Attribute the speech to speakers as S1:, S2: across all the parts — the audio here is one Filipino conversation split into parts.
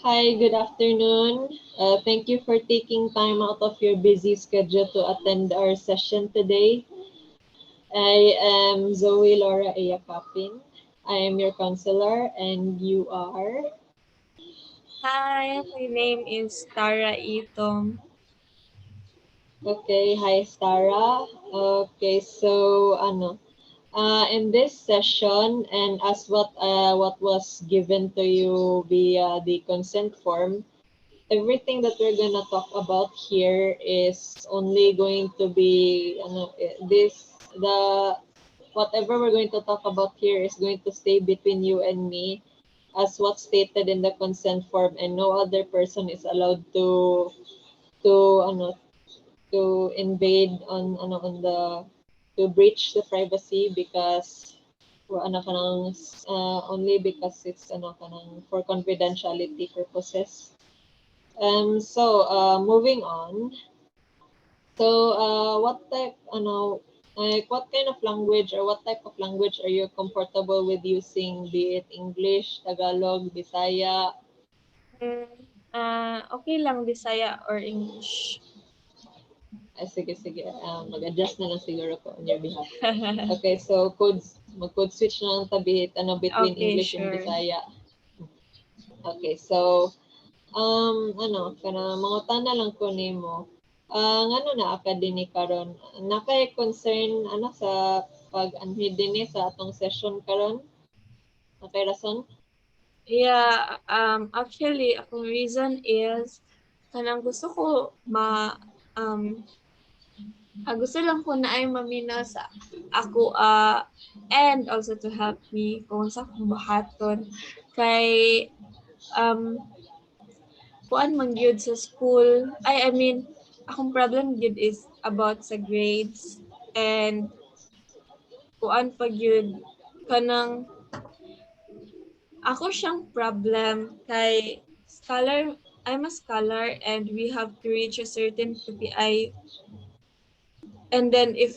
S1: Hi, good afternoon. Thank you for taking time out of your busy schedule to attend our session today. I am Zoe Laura Yacapin. I am your counselor, and you are.
S2: Hi, my name is Tara Itom.
S1: Okay, hi, Sarah. Okay, so in this session, and as what was given to you via the consent form, everything that we're gonna talk about here is only going to be this the whatever we're going to talk about here is going to stay between you and me as what's stated in the consent form, and no other person is allowed to ano to invade on the to breach the privacy because only because it's for confidentiality purposes. Moving on. What kind of language or what type of language are you comfortable with using, be it English, Tagalog, Bisaya?
S2: Okay lang Bisaya or English.
S1: Sige, sige. Mag-adjust na lang siguro ko on your behalf. Okay, so mag-code switch na lang tabi, between
S2: Okay,
S1: English and
S2: sure.
S1: Bisaya. Okay, so, mangutan na lang ko nimo. Ngano na academic karon? Nakay concern sa pag-anhid dinhi sa atong session karon? Nakay rason?
S2: Yeah, actually, akong reason is kanang gusto ko um gusto lang ko na ay mamina sa ako and also to help me kung sa akong buhaton kay um kuan man gyud sa school. I mean, akong problem gyud is about sa grades and kuan pag yun kanang ako siyang problem kay scholar I'm a scholar and we have to reach a certain KPI and then if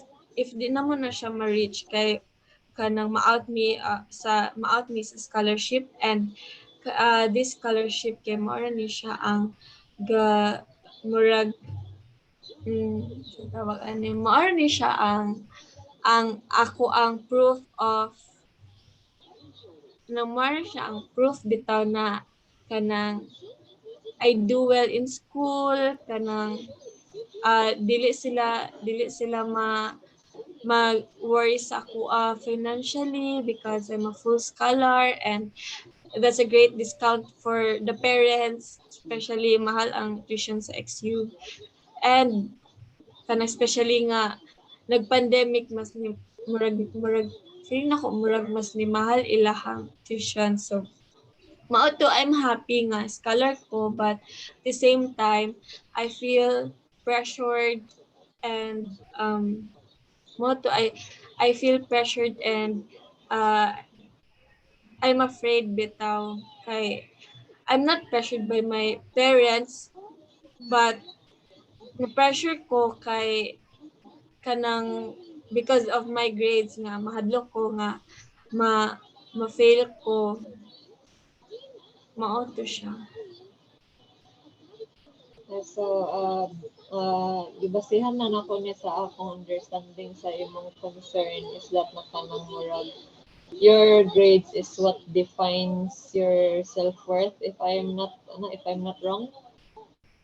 S2: di na mo na siya ma-reach kay kanang ma-out me sa scholarship and this scholarship kay mao ni siya ang ga murag tawag ani mao ni siya ang ako ang proof of namar siya ang proof bitaw na kanang I do well in school kanang dili sila mag-worry sa ako financially because I'm a full scholar and that's a great discount for the parents, especially mahal ang tuition sa XU and kanang especially nga nag-pandemic mas ni murag feeling nako murag mas ni mahal ilahang tuition. So mao to I'm happy nga scholar ko but at the same time I feel pressured and mao to I feel pressured and uh, I'm afraid bitaw kay I'm not pressured by my parents but na pressure ko kay kanang because of my grades nga mahadlok ko nga ma ma-fail ko mao to siya.
S1: Gibasihan na nako ni sa akong understanding sa imong concern is that nakanang murag your grades is what defines your self-worth, if I'm not wrong.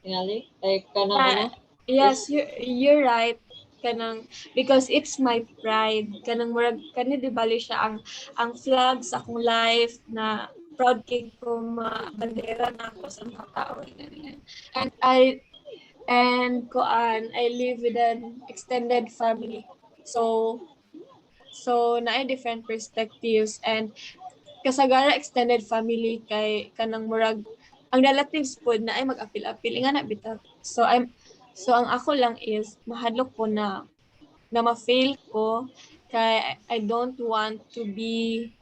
S1: Tingali? Like kanang
S2: Uh,
S1: is
S2: yes, you're right kanang because it's my pride kanang murag kani di bali siya ang flag sa akong life na proud kay ko bandera na ako sa mga tao ganyan. And I live with an extended family. So na different perspectives and kasagara extended family kay kanang murag ang relatives pod na ay mag-apil-apil nga na bitaw. So ang ako lang is mahadlok ko na ma-fail ko kay I don't want to be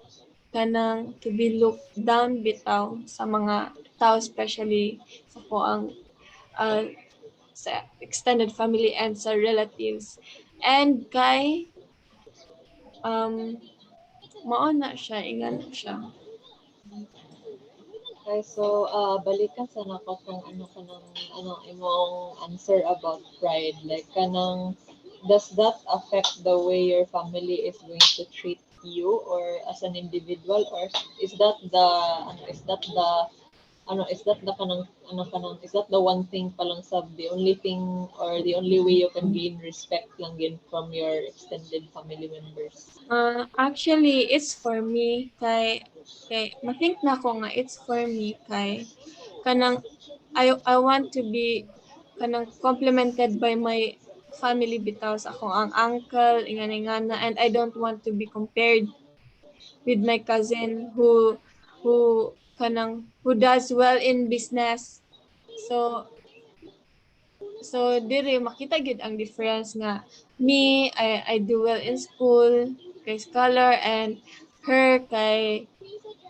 S2: to be looked down bitaw sa mga tao especially sa ko ang uh, sa extended family and sa relatives. And kay um mao na siya ingan na siya.
S1: Okay, so balikan sa nako kung ano kanang ano imong answer about pride. Like kanang does that affect the way your family is going to treat you or as an individual, or is that the is that the is that the kanang is that the one thing palang sab the only thing or the only way you can gain respect lang yun from your extended family members?
S2: Actually, it's for me kay mathink na ko nga it's for me kay kanang I want to be kanang complimented by my family bitaw sa ako ang uncle ingana and I don't want to be compared with my cousin who who does well in business. So dire makita gid ang difference nga me I do well in school kay scholar and her kay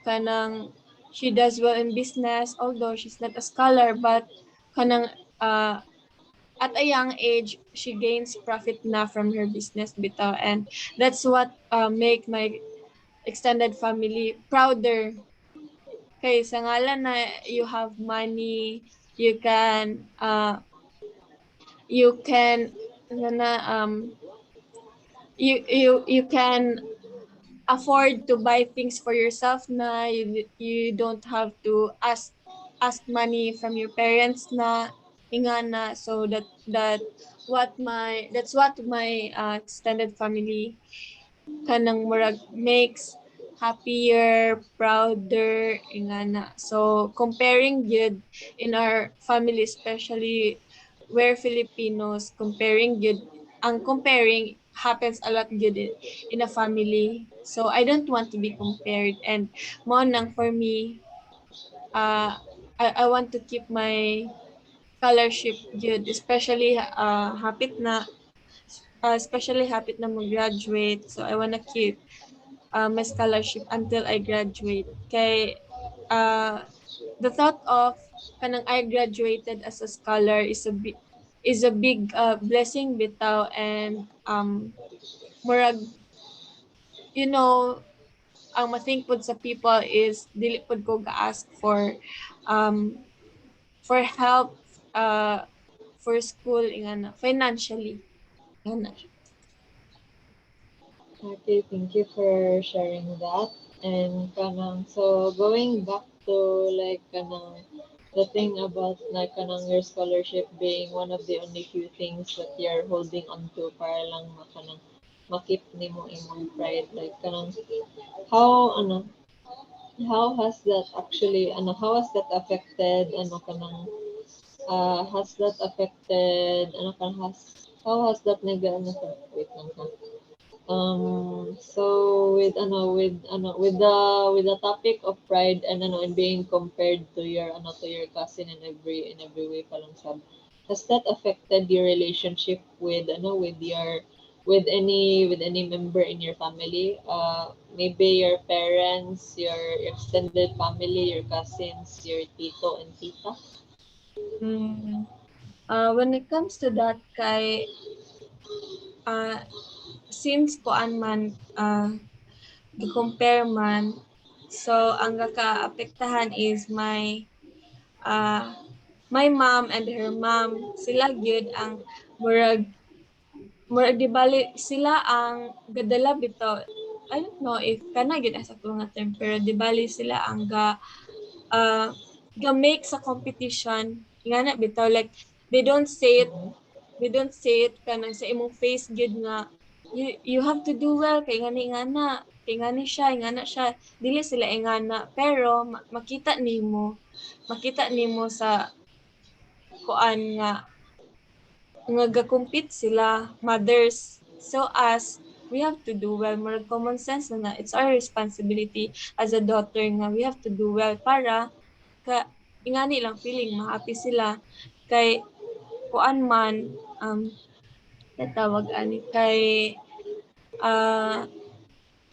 S2: kanang she does well in business although she's not a scholar but kanang uh, at a young age she gains profit na from her business bitaw and that's what make my extended family prouder kay sa ngalan na you have money you can ano na you can afford to buy things for yourself na you don't have to ask money from your parents na ingana so that's what my extended family kanang murag makes happier, prouder, ingana. So comparing gyud in our family, especially we're Filipinos, comparing gyud ang comparing happens a lot gyud in a family. So I don't want to be compared and mo nang for me I want to keep my scholarship gyud especially especially hapit na mag-graduate. So I wanna keep my scholarship until I graduate. Kay the thought of kanang I graduated as a scholar is a big blessing bitaw and murag you know ang mathink pod sa people is dili pod ko ga-ask um for help for school ingana financially ingana.
S1: Okay, thank you for sharing that. And kanang so going back to like kanang the thing about like kanang your scholarship being one of the only few things that you're holding on to para lang makanang makip nimo imong pride, like kanang how how has that actually how has that affected has that affected how has that wait lang ha. So with the topic of pride and and being compared to your cousin in every way palang sab. Has that affected your relationship with with your with any member in your family? Maybe your parents, your extended family, your cousins, your tito and tita.
S2: Mm. When it comes to that kay uh, since kuan man gi-compare man so ang gaka-apektahan is uh, my mom and her mom sila gyud ang murag murag di bali sila ang gadala bitaw I don't know if kana gyud asa ko nga term pero di bali sila ang uh, ga make sa competition ngana bitaw like they don't say it
S1: Mhm.
S2: they don't say it kanang sa imong face gyud nga you have to do well kay ngani siya ingana siya dili sila ingana pero makita nimo sa kuan nga ga-compete sila mothers so as we have to do well more common sense na it's our responsibility as a daughter nga we have to do well para ka ingani lang feeling ma-happy sila kay kuan man natawag ani ah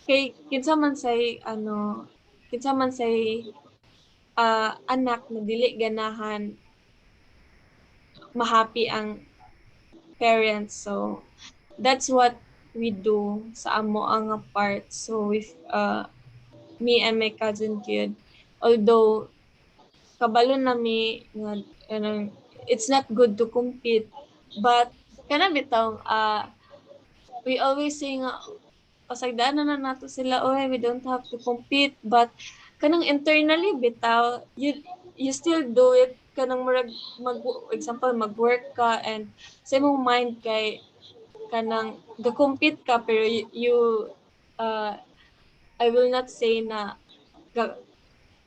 S2: kay kinsa man say anak na dili ganahan ma-happy ang parents so that's what we do sa amo ang part so with me and my cousin kid although kabalo nami nga kanang it's not good to compete, but kana bitaw we always say nga pasagdaanan na nato sila, oy, we don't have to compete, but kanang internally bitaw you still do it kanang murag mag example mag-work ka and sa imong mind kay kanang ga-compete ka pero you uh, I will not say na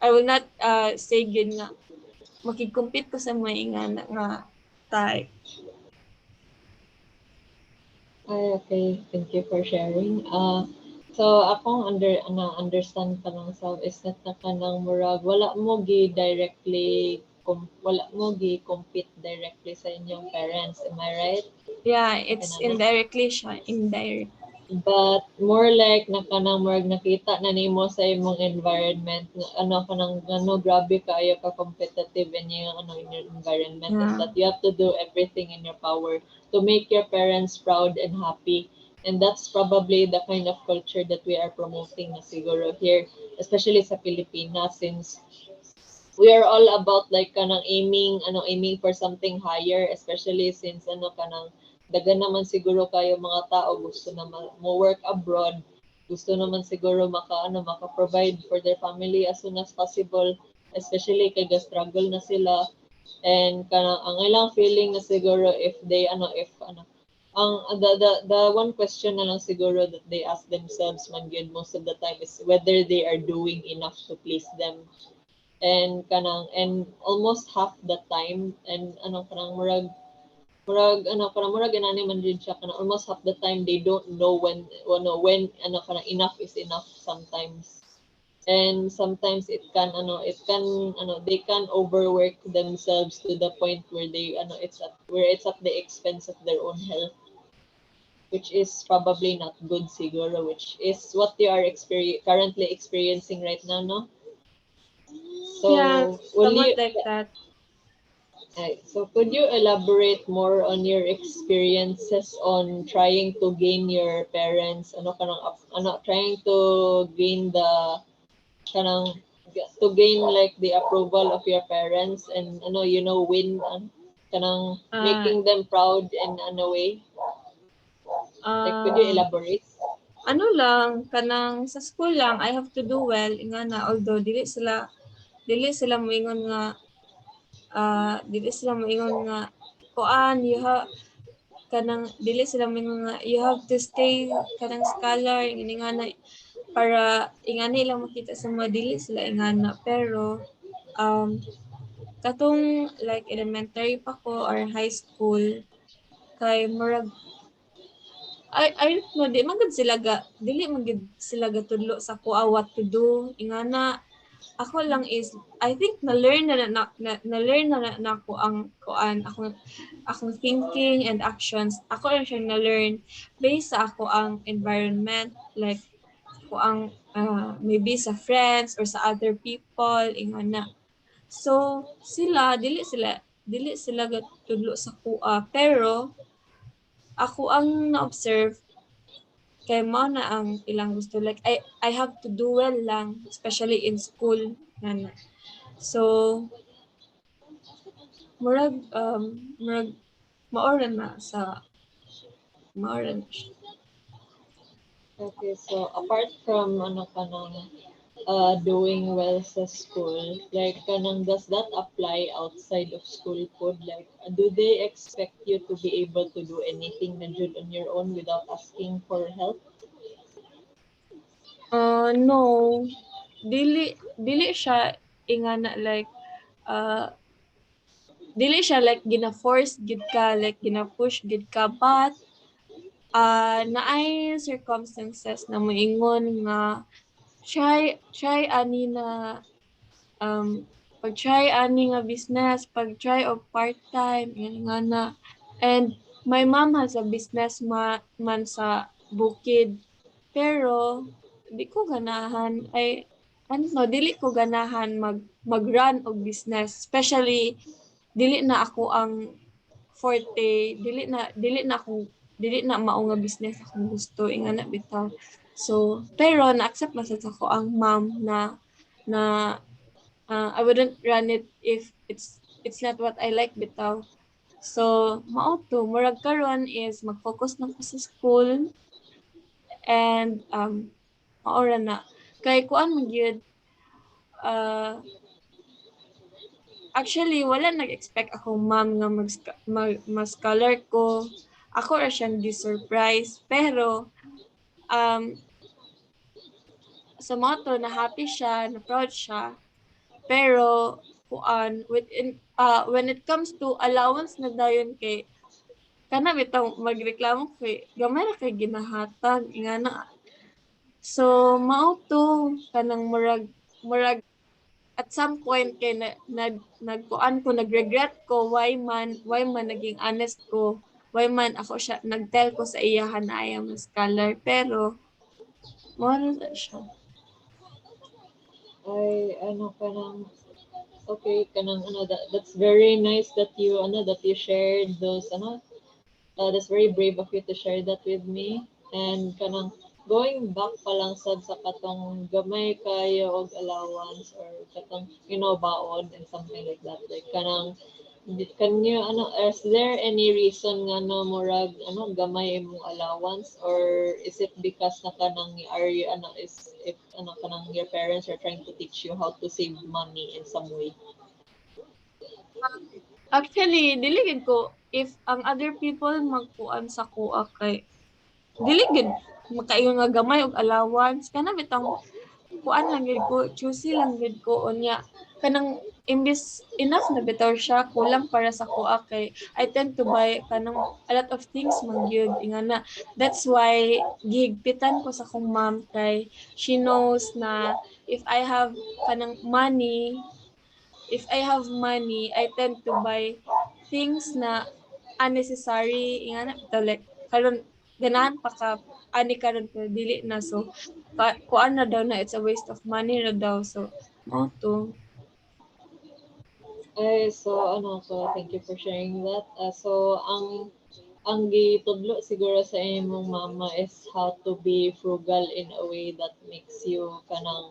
S2: I will not say good nga makig-compete ko sa mga nga type.
S1: Ay, okay. Thank you for sharing. So akong understand ka lang sa is that na kanang murag wala mo gi directly wala mo gi compete directly sa inyong parents. Am I right?
S2: Yeah, it's
S1: Kanani?
S2: indirectly siya, indirect.
S1: But more like na kanang murag nakita na nimo sa imong environment ano kanang ano grabe kaayo ka competitive in yung ano in your environment is
S2: Yeah.
S1: that you have to do everything in your power to make your parents proud and happy, and that's probably the kind of culture that we are promoting na siguro here, especially sa Pilipinas, since we are all about like kanang aiming for something higher, especially since ano kanang dagan naman siguro kayo mga tao gusto na mo work abroad, gusto naman siguro maka provide for their family as soon as possible, especially kay struggle na sila, and kanang ang ilang feeling na siguro if they if ang the one question na lang siguro that they ask themselves man gyud most of the time is whether they are doing enough to please them, and almost half the time, and kanang murag ganani man rin siya kanang almost half the time they don't know when kanang enough is enough sometimes, and sometimes it can they can overwork themselves to the point where they it's at the expense of their own health, which is probably not good siguro, which is what they are currently experiencing right now, no?
S2: Yeah,
S1: So will
S2: somewhat
S1: you
S2: like that.
S1: So could you elaborate more on your experiences on trying to gain your parents, trying to gain kanang gain like the approval of your parents, and win, kanang
S2: Uh,
S1: making them proud in a way? Like, could you
S2: um,
S1: elaborate?
S2: ano lang, kanang sa school lang, I have to do well, nga na, although dili sila moingon nga, dili sila moingon nga, kuan, kanang, dili sila moingon nga, you have to stay, kanang scholar, ingani nga na, para, ingani lang makita sa mga dili sila ingana, pero, katong, like, elementary pa ko, or high school, kay, murag, I don't know, dili man gid sila gatudlo sa kuha what to do. Ingana, ako lang is, I think na-learn na ako ang kuan, akong thinking and actions. Ako lang siya na-learn based sa ako ang environment, like, ako ang, maybe sa friends or sa other people, ingana. So, dili sila gatudlo sa kuha, pero, ako ang na-observe, kay mo na ang ilang gusto, like I have to do well lang, especially in school nana. So murag maoran na sa maoran na siya.
S1: Okay, so apart from doing well sa school, like kanang does that apply outside of school food? Like, do they expect you to be able to do anything na jud on your own without asking for help?
S2: No, dili siya ingana, like uh dili siya like gina-force gid ka, like gina-push gid ka, but naay circumstances na moingon nga try ani na, um, pag-try ani nga business, pag-try og part-time, nga na. And my mom has a business man sa bukid. Pero di ko ganahan, dili ko ganahan mag-run og business, especially dili na ako ang forte, dili na mao nga business akong gusto, ingana bitaw. So pero na-accept man sad ako ang mom na I wouldn't run it if it's not what I like bitaw. So mao to murag karon is mag-focus na ko sa school and maora na kay kuan man gyud uh, actually wala nag-expect akong mom nga mag-scholar ko. Ako ra siyang di-surprise pero um sa moto na happy siya, na proud siya. Pero kuan when it comes to allowance na dayon kay kana bitaw magreklamo kay gamay ra kay ginahatag ingana. So mao to kanang murag at some point kay nagkuan ko nagregret ko why man naging honest ko why man ako siya nagtell ko sa iyahan na I am a scholar pero mo na siya.
S1: Ay, ano ka nang, okay, ka nang, that's very nice that that you shared those, that's very brave of you to share that with me. And kanang going back pa lang sad sa katong gamay kayo og allowance or katong baon and something like that. Like kanang can you is there any reason nga no murag gamay imong allowance or is it because na kanang are you is if kanang your parents are trying to teach you how to save money in some way?
S2: Actually dili gid ko if ang other people magkuan sa kuha kay dili gid makaingon nga gamay og allowance kana bitang kuan lang gid ko choosy lang gid ko unya kanang imbis enough na bitaw siya kulang para sa kuha kay I tend to buy kanang a lot of things man gyud ingana that's why gihigpitan ko sa kong mom kay she knows na if I have kanang money if I have money, I tend to buy things na unnecessary. Ingana, bitaw like, karon ganahan pa ka, ani karon pero dili na. So, kuan na daw na, it's a waste of money na daw. So, mo to.
S1: Ay, so thank you for sharing that. So ang gitudlo siguro sa imong mama is how to be frugal in a way that makes you kanang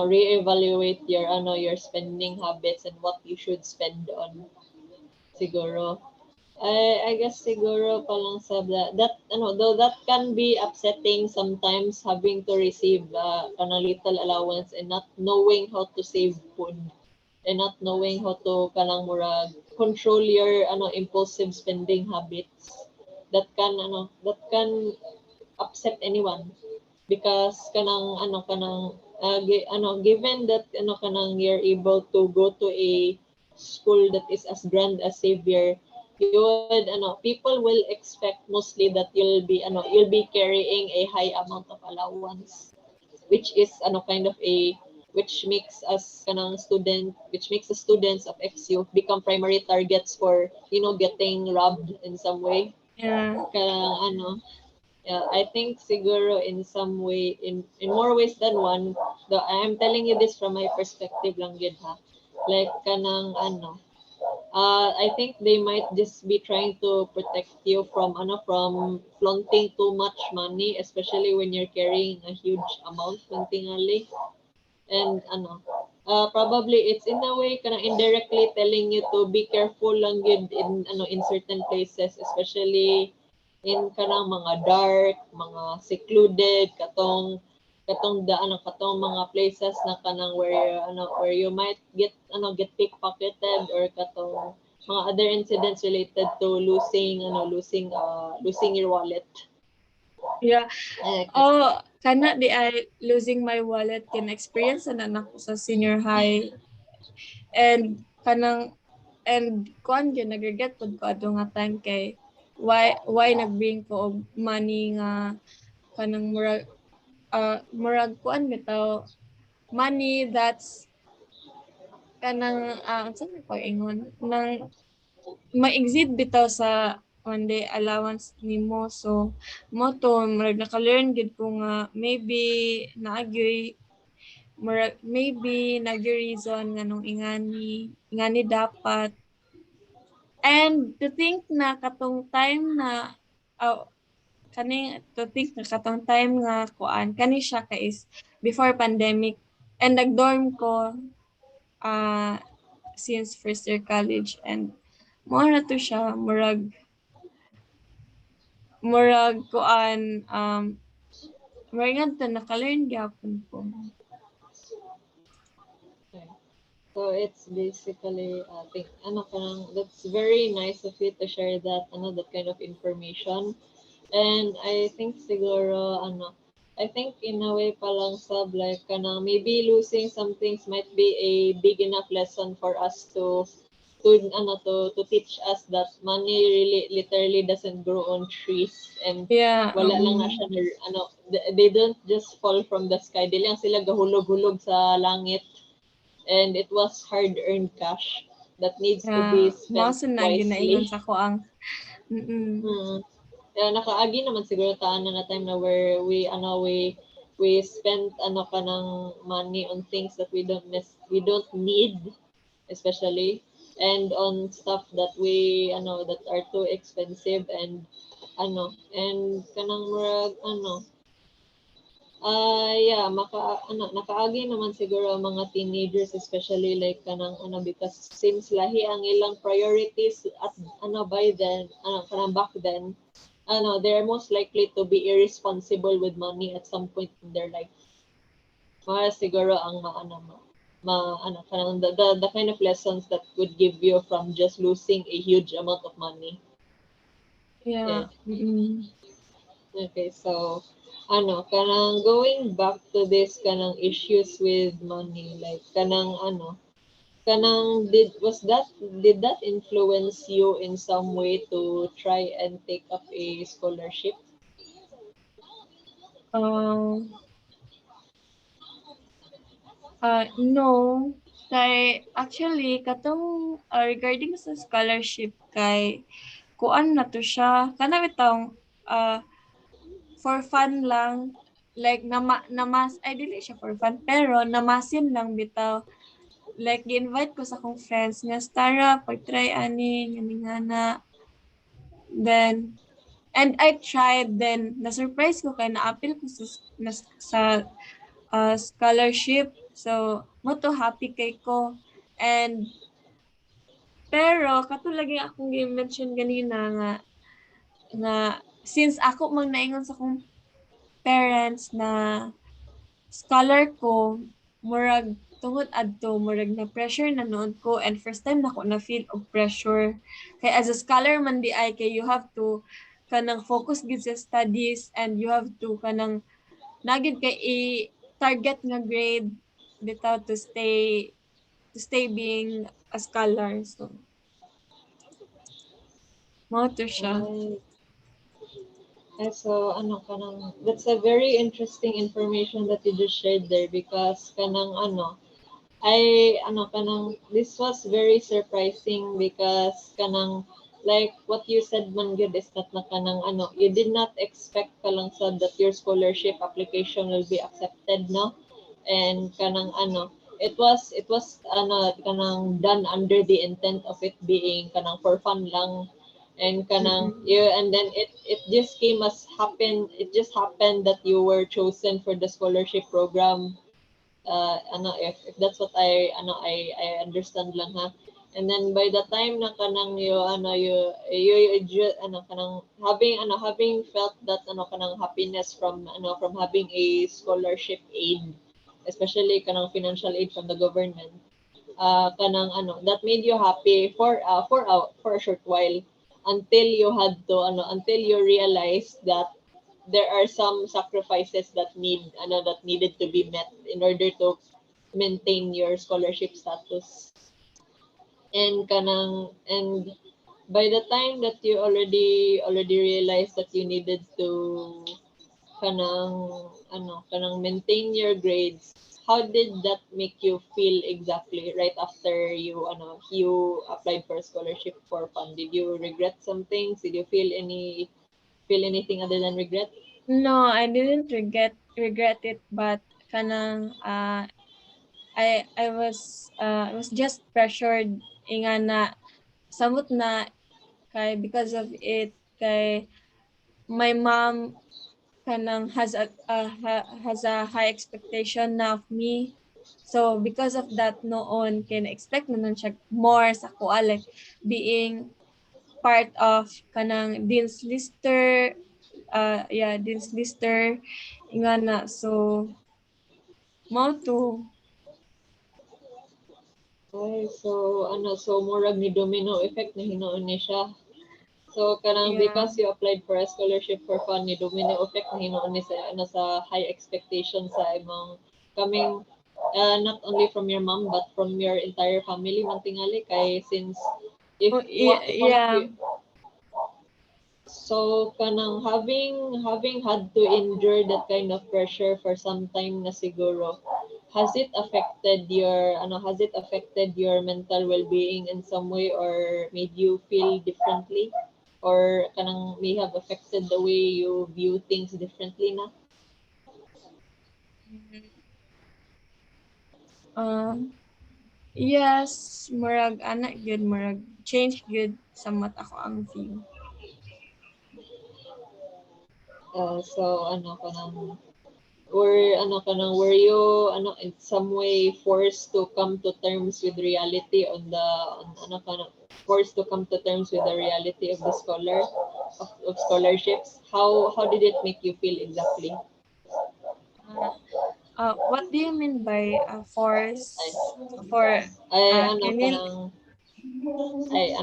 S1: reevaluate your spending habits and what you should spend on siguro. I guess siguro pa lang sa that though that can be upsetting sometimes having to receive kanang little allowance and not knowing how to save food and not knowing how to kanang murag control your impulsive spending habits that can upset anyone because given that kanang you're able to go to a school that is as grand as Xavier, you would people will expect mostly that you'll be carrying a high amount of allowance, which is kind of a which makes us which makes the students of XU become primary targets for getting robbed in some way.
S2: Yeah.
S1: Kaya yeah, I think siguro in some way, in more ways than one, I'm telling you this from my perspective lang yun ha. Like kanang I think they might just be trying to protect you from flaunting too much money, especially when you're carrying a huge amount ng tingali. And probably it's in a way kind of indirectly telling you to be careful lang yun in certain places, especially in kanang mga dark, mga secluded katong katong mga places na kanang where you might get pickpocketed or katong mga other incidents related to losing your wallet.
S2: Yeah.
S1: Eh,
S2: Oh, kana di I losing my wallet can experience na nako sa senior high. And kanang and kuan gyud nagreget pud ko ato nga time kay why nagbring ko og money nga kanang murag kuan bitaw money that's kanang unsa ko ingon nang ma-exceed bitaw sa one day allowance nimo so mo to murag naka-learn gid ko nga maybe naagyoy murag maybe nagyo reason nga nung ingani dapat. And to think na katong time na to think na katong time nga kuan kani siya ka is before pandemic and nag-dorm ko uh, since first year college, and mo na to siya murag kuan murag nga naka-learn gyapon ko.
S1: Okay. So it's basically, I think, ano, parang, that's very nice of you to share that, ano, that kind of information. And I think siguro, ano, I think in a way palang sab, like, kanang maybe losing some things might be a big enough lesson for us to teach us that money really literally doesn't grow on trees, and
S2: Yeah,
S1: wala lang na siya ano, they don't just fall from the sky, di lang sila gahulog-hulog sa langit, and it was hard-earned cash that needs to be
S2: yeah, mao
S1: spent
S2: sa na ginaingon
S1: wisely.
S2: sa ko ang mm.
S1: Mm. Kaya nakaagi naman siguro taan na time na where we spend ano ka ng money on things that we don't need, especially, and on stuff that we that are too expensive, and kanang murag yeah, nakaagi naman siguro ang mga teenagers, especially like kanang because seems lahi ang ilang priorities at by then, kanang back then, they're most likely to be irresponsible with money at some point in their life. Mga siguro ang kanang the kind of lessons that would give you from just losing a huge amount of money.
S2: Yeah,
S1: Yeah.
S2: mm.
S1: Okay, so kanang going back to this kanang issues with money, like kanang did that influence you in some way to try and take up a scholarship?
S2: Um, no, kay actually katong regarding sa scholarship kay kuan na to siya kana bitong uh, for fun lang, like namas ay dili siya for fun pero namasin lang bitaw, like gi-invite ko sa akong friends nga Stara pag-try ani nga na, then and I tried, then na-surprise ko kay na-appeal ko sa scholarship. So, mo to happy kay ko. And, pero, katulad yung akong mention ganina nga, since ako mang naingon sa akong parents na scholar ko, murag, tungod adto murag na pressure na noon ko, and first time nako na feel of pressure kay as a scholar man di ay kay you have to kanang focus gid sa studies, and you have to kanang nagid kay i target nga grade bitaw to stay being a scholar. So mao to siya.
S1: Right. So kanang that's a very interesting information that you just shared there, because kanang kanang this was very surprising, because kanang like what you said man good is that na kanang you did not expect kalang sad that your scholarship application will be accepted, no? And kanang it was kanang done under the intent of it being kanang for fun lang, and kanang
S2: Mm-mm.
S1: you, and then it just happened that you were chosen for the scholarship program, if that's what I understand lang, ha. And then by the time na kanang kanang having felt that kanang happiness from having a scholarship aid, especially kanang financial aid from the government, kanang that made you happy for a short while, until you realize that there are some sacrifices that needed to be met in order to maintain your scholarship status, and by the time that you already realized that you needed to kanang maintain your grades, how did that make you feel exactly right after you applied for a scholarship for fun? Did you regret some things? Did you feel anything other than regret?
S2: No, I didn't regret it, but kanang I was just pressured inga na samot na kay because of it kay my mom kanang has a high expectation na of me, So because of that noon can expect na nun siya more sa kuha, like being part of kanang dean's lister, yeah, dean's lister nga na. So mao to.
S1: Ay, so so murag ni domino effect na hinuon ni siya. So kanang
S2: Yeah.
S1: because you applied for a scholarship for fun, ni domino effect na hinuon ni sa sa high expectation sa imong coming, not only from your mom but from your entire family man tingali kay since
S2: Oh,
S1: if one of
S2: yeah.
S1: you, so kanang having had to endure that kind of pressure for some time na siguro, has it affected your mental well-being in some way or made you feel differently, or kanang may have affected the way you view things differently na?
S2: Um, yes, murag anak good, murag change good somewhat ako ang view.
S1: So kanang were you in some way forced to come to terms with reality on forced to come to terms with the reality of the of scholarships? How did it make you feel exactly?
S2: Uh, what do you mean by
S1: Ay,
S2: force? For
S1: ay
S2: can you?
S1: ay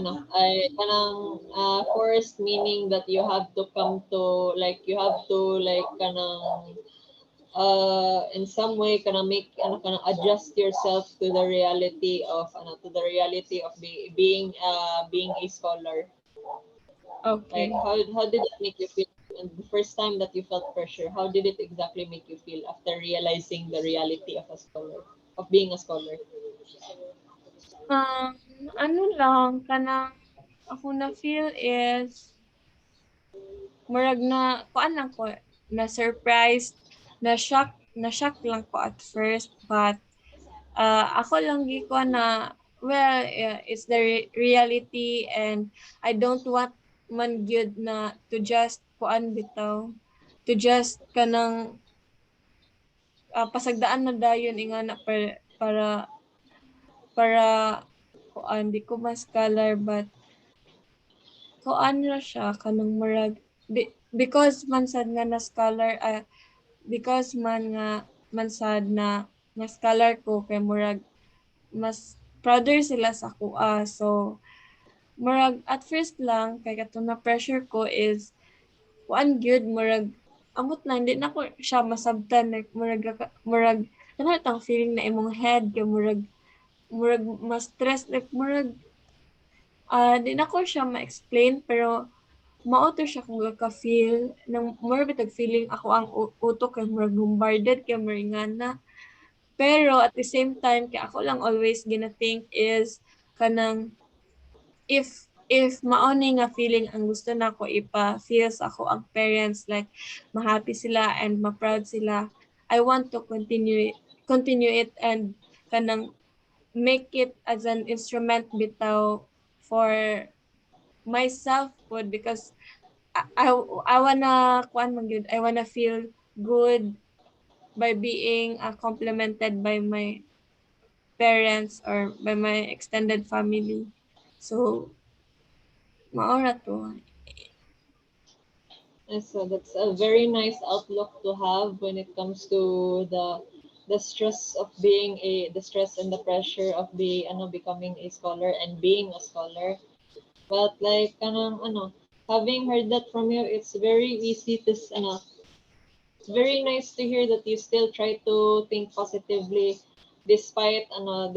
S1: kanang forced meaning that you have to come to, like you have to like kanang in some way kanang make kanang adjust yourself to the reality of being a scholar. Like
S2: Okay.
S1: how did it make you feel? And the first time that you felt pressure, how did it exactly make you feel after realizing the reality of a scholar, of being a scholar?
S2: Um, ano lang, kanang ako na feel is murag na kuan lang ko na surprised, na shock lang ko at first, but ako lang gi ko na well, yeah, it's the reality, and I don't want man gyud na to just kuan bitaw, to just kanang pasagdaan na dayon inga na para kuan di ko mas scholar, but kuan ra siya kanang murag because man sad nga na scholar, because man nga man sad na na scholar ko kay murag mas prouder sila sa kuha. So murag at first lang kay katong na pressure ko is kuan gyud murag amot na hindi na ko siya masabtan, like murag ano tang feeling na imong head kay murag mas stress, like murag di na ko siya ma-explain, pero mao to siya kung ka-feel nang more bitag feeling ako ang utok kay murag bombarded kay maringana. Pero at the same time kay ako lang always gina-think is kanang if mao ni nga feeling ang gusto nako ipa-feel sa ako ang parents, like ma-happy sila and ma-proud sila, I want to continue it and kanang make it as an instrument bitaw for myself pod, because I, I wanna kuan man gyud, I wanna feel good by being complimented by my parents or by my extended family. So maora to.
S1: And so that's a very nice outlook to have when it comes to the stress of the stress and the pressure of becoming a scholar and being a scholar. But like having heard that from you, it's very easy to it's very nice to hear that you still try to think positively despite kanang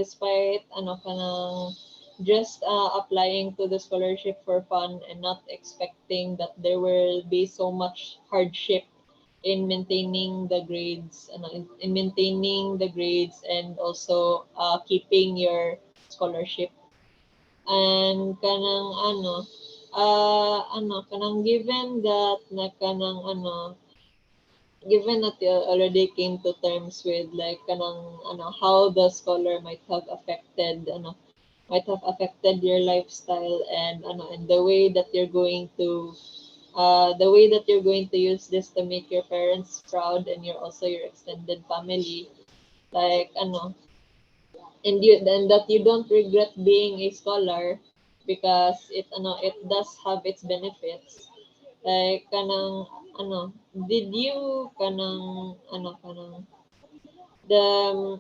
S1: just applying to the scholarship for fun and not expecting that there will be so much hardship in maintaining the grades, in maintaining the grades and also keeping your scholarship. And kanang given that you already came to terms with like how the scholar might have affected your lifestyle, and the way that you're going to use this to make your parents proud and your extended family. like ano, and that you don't regret being a scholar because it does have its benefits. Like kanang ano, did you kanang the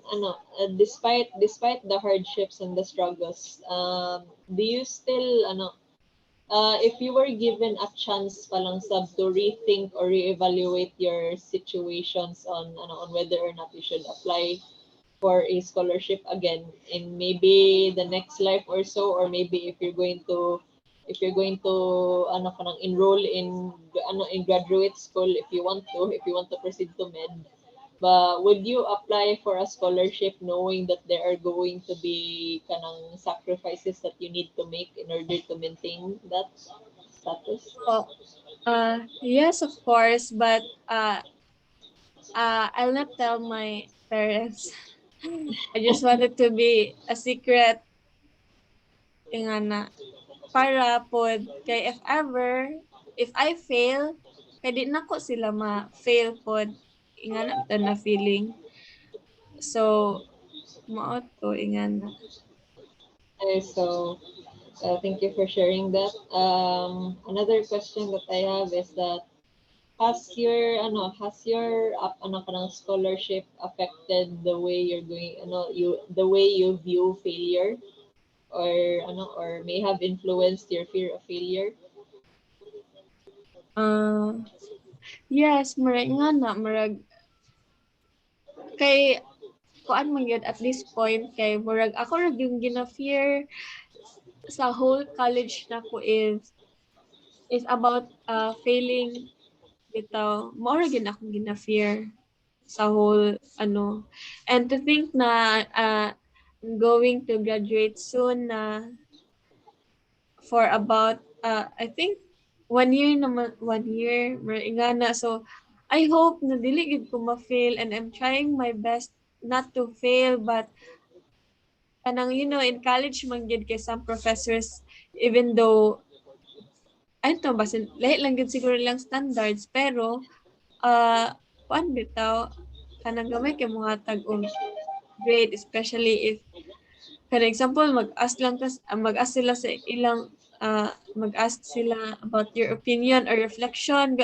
S1: despite the hardships and the struggles, do you still if you were given a chance palang sab to rethink or reevaluate your situations on whether or not you should apply for a scholarship again in maybe the next life or so, or maybe if you're going to enroll in graduate school, if you want to proceed to med, but would you apply for a scholarship knowing that there are going to be kanang sacrifices that you need to make in order to maintain that status?
S2: Oh, yes, of course, but I'll not tell my parents. I just wanted to be a secret nga na para pod kay if ever if I fail kay di nako sila ma-fail pod inga na to na feeling. So mao to inga na.
S1: Okay, so thank you for sharing that. Another question that I have is that has your kanang scholarship affected the way you're going the way you view failure, or or may have influenced your fear of failure?
S2: Uh, yes, murag nga na murag kay kuan man gyud at this point kay murag ako ra yung gina-fear sa whole college na ko is about failing bitaw. Mao ra gyud akong gina-fear sa whole ano. And to think na I'm going to graduate soon na for about I think 1 year naman 1 year ingana. So I hope na dili gid ko ma-fail and I'm trying my best not to fail, but kanang in college man gid kay some professors even though ay to basin lahi lang gid siguro lang standards pero kuan bitaw kanang gamay kay mga tag-og grade, especially if for example mag-ask sila sa ilang mag-ask sila about your opinion or reflection,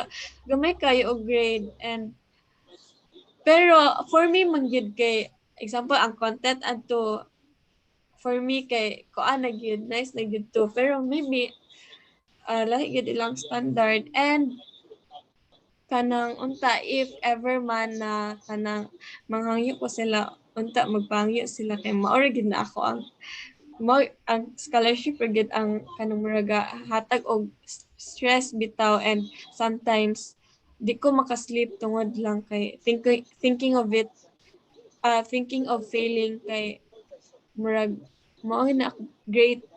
S2: gamay kayo og grade. And pero for me man gyud kay example ang content adto for me kay kuan na gyud nice na gyud to, pero maybe lahi gyud ilang standard. And kanang unta if ever man na kanang manghangyo ko sila unta magpangyo sila kay maora gid na ako mo ang scholarship ra gyud ang kanang muraga hatag og stress bitaw. And sometimes di ko makasleep tungod lang kay thinking of it, thinking of failing kay murag mao na ako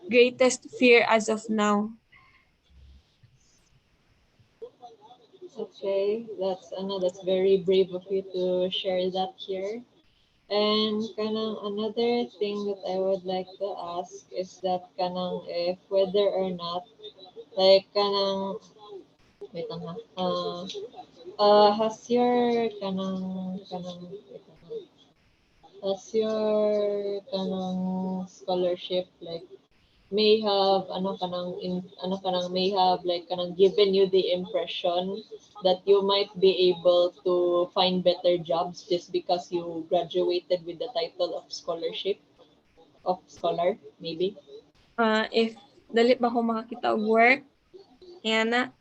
S2: greatest fear as of now.
S1: Okay, that's very brave of you to share that here. And kanang another thing that I would like to ask is that kanang if whether or not like kanang wait lang ha. Has your kanang wait lang ha. Has your kanang scholarship like may have may have like kanang given you the impression that you might be able to find better jobs just because you graduated with the title of scholar maybe?
S2: If dali pa ko makakita og work yan na.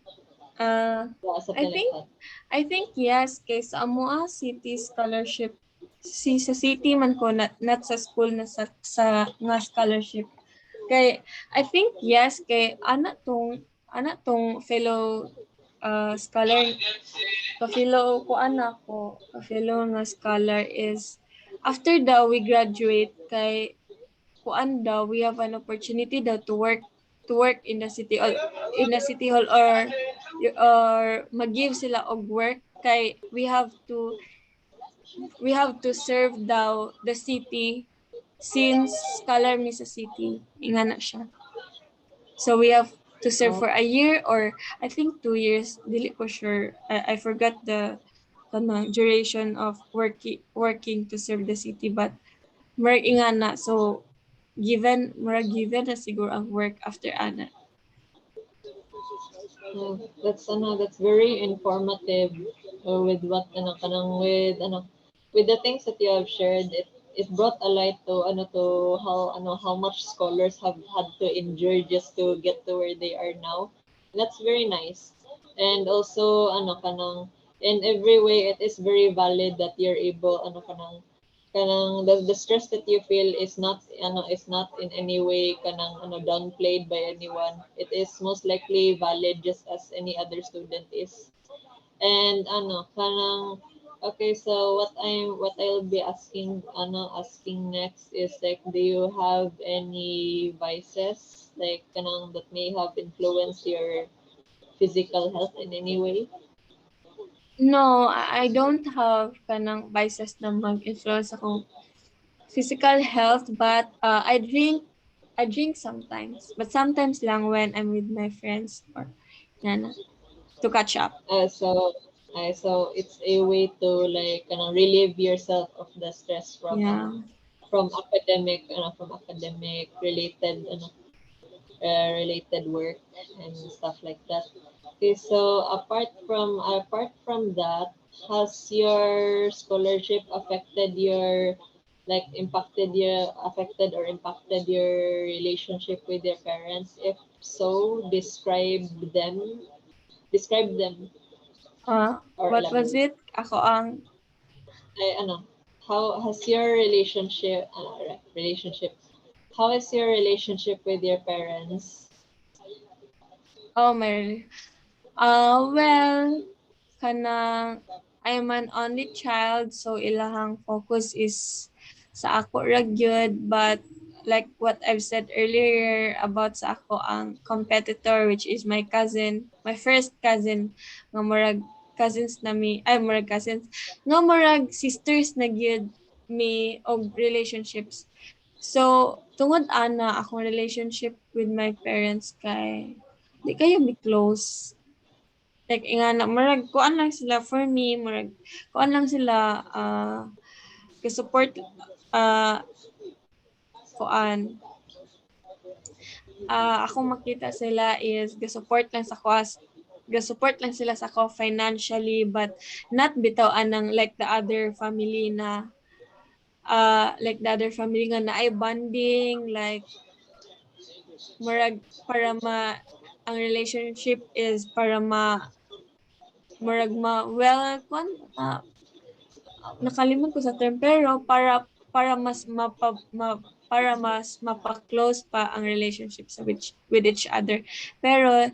S1: Yeah,
S2: I
S1: something like
S2: think
S1: that.
S2: I think yes kay sa amoa city scholarship sa city man ko not sa school na sa nga scholarship. Kay I think yes kay ana tong fellow scholar ka-fellow ko ka-fellow nga scholar is after daw we graduate kay kuan daw we have an opportunity daw to work in the city hall or mag-give sila og work kay we have to serve daw the city since scholar mi sa city ingana siya. So we have to serve
S1: Oh,
S2: for a year or I think 2 years. Dili ko sure. I forgot kanang duration of working to serve the city, but murag inga na, so given na siguro ang work after ana.
S1: That's very informative with what with the things that you have shared. It brought a light to how much scholars have had to endure just to get to where they are now. That's very nice. And also in every way it is very valid that you're able the stress that you feel is not in any way downplayed by anyone. It is most likely valid just as any other student is. And okay, so what I'll be asking next is like, do you have any vices like that may have influenced your physical health in any way?
S2: No, I don't have kanang biases na mag-influence akong physical health, but I drink sometimes, but sometimes lang when I'm with my friends or nana to catch up.
S1: So so it's a way to like relieve yourself of the stress
S2: Yeah.
S1: from academic related related work and stuff like that. Okay, so apart from that, has your scholarship affected or impacted your relationship with your parents? If so, describe them or
S2: What was
S1: elaborate.
S2: it? Ako ang
S1: Ay, how has your relationship? How is your relationship with your parents?
S2: oh my well, kanang I'm an only child, so ilahang focus is sa ako ra gyud, but like what I've said earlier about sa ako ang competitor, which is my cousin, my first cousin, nga murag cousins na mi, ay murag cousins, nga murag sisters na gyud mi og relationships. So tungod ana akong relationship with my parents kay di kayo mi close, like ingana murag kuan lang sila for me, murag kuan lang sila ka-support uh kuan ako makita sila is ga-support lang sila sa ko financially, but not bitaw anang like the other family na like the other family nga na ay bonding, like murag para ang relationship is para murag well kwan nakalimot ko sa term, pero para mas para mas mapa-close pa ang relationship with each other. Pero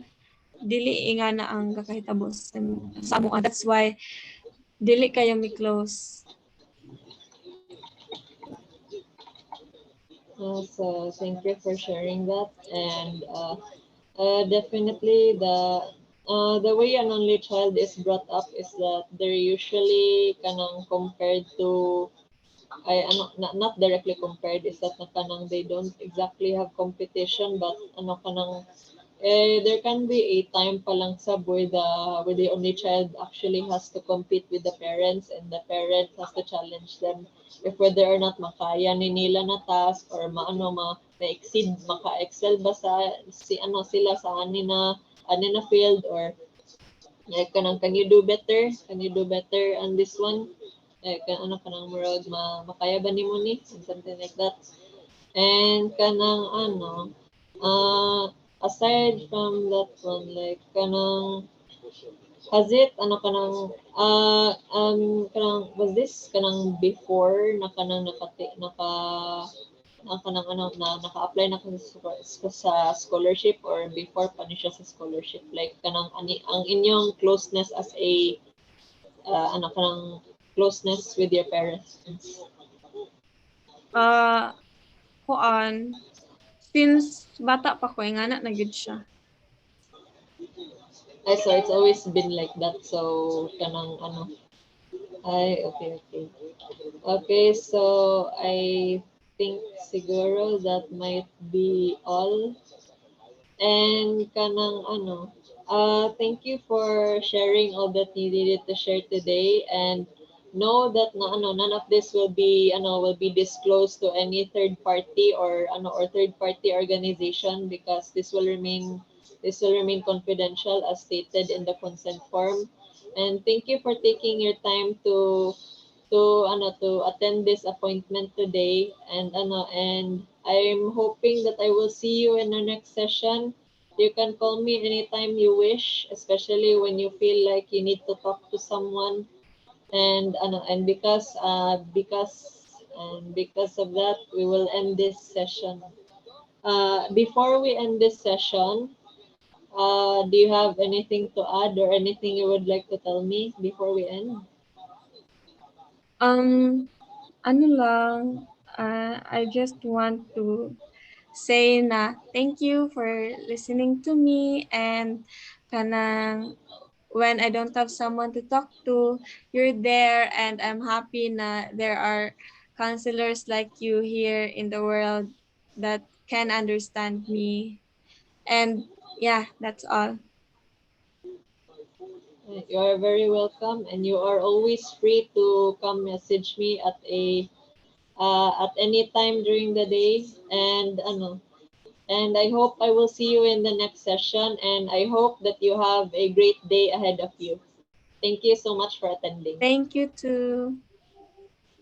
S2: dili nga na ang kakahitabo sa amo. That's why dili kayo mi close.
S1: So thank you for sharing that. And definitely the way an only child is brought up is that they're usually kanang compared to not directly compared, is that na kanang they don't exactly have competition, but there can be a time pa lang sab where the only child actually has to compete with the parents, and the parents has to challenge them if whether or not makaya ni nila na task, or ma-exceed, maka-excel ba sila sa ani na field, or like can you do better, on this one, like kanang murag makaya ba nimo ni, and something like that. And uh aside from that one, like has it was this before na naka-apply na ka sa scholarship, or before pa ni siya sa scholarship, like ang inyong closeness as a closeness with your parents?
S2: Kuan since bata pa ko ingana na gyud siya.
S1: So it's always been like that, so okay, so I think siguro that might be all. And Thank you for sharing all that you needed to share today, and know that none of this will be disclosed to any third party or third party organization, because this will remain confidential as stated in the consent form. And thank you for taking your time to attend this appointment today, and I'm hoping that I will see you in our next session. You can call me anytime you wish, especially when you feel like you need to talk to someone. And because of that, we will end this session. Before we end this session, do you have anything to add or anything you would like to tell me before we end?
S2: Um, ano lang, I just want to say na thank you for listening to me, and kanang when I don't have someone to talk to, you're there, and I'm happy na there are counselors like you here in the world that can understand me. And yeah, that's all.
S1: You are very welcome, and you are always free to come message me at any time during the day. And I hope I will see you in the next session, and I hope that you have a great day ahead of you. Thank you so much for attending.
S2: Thank you too.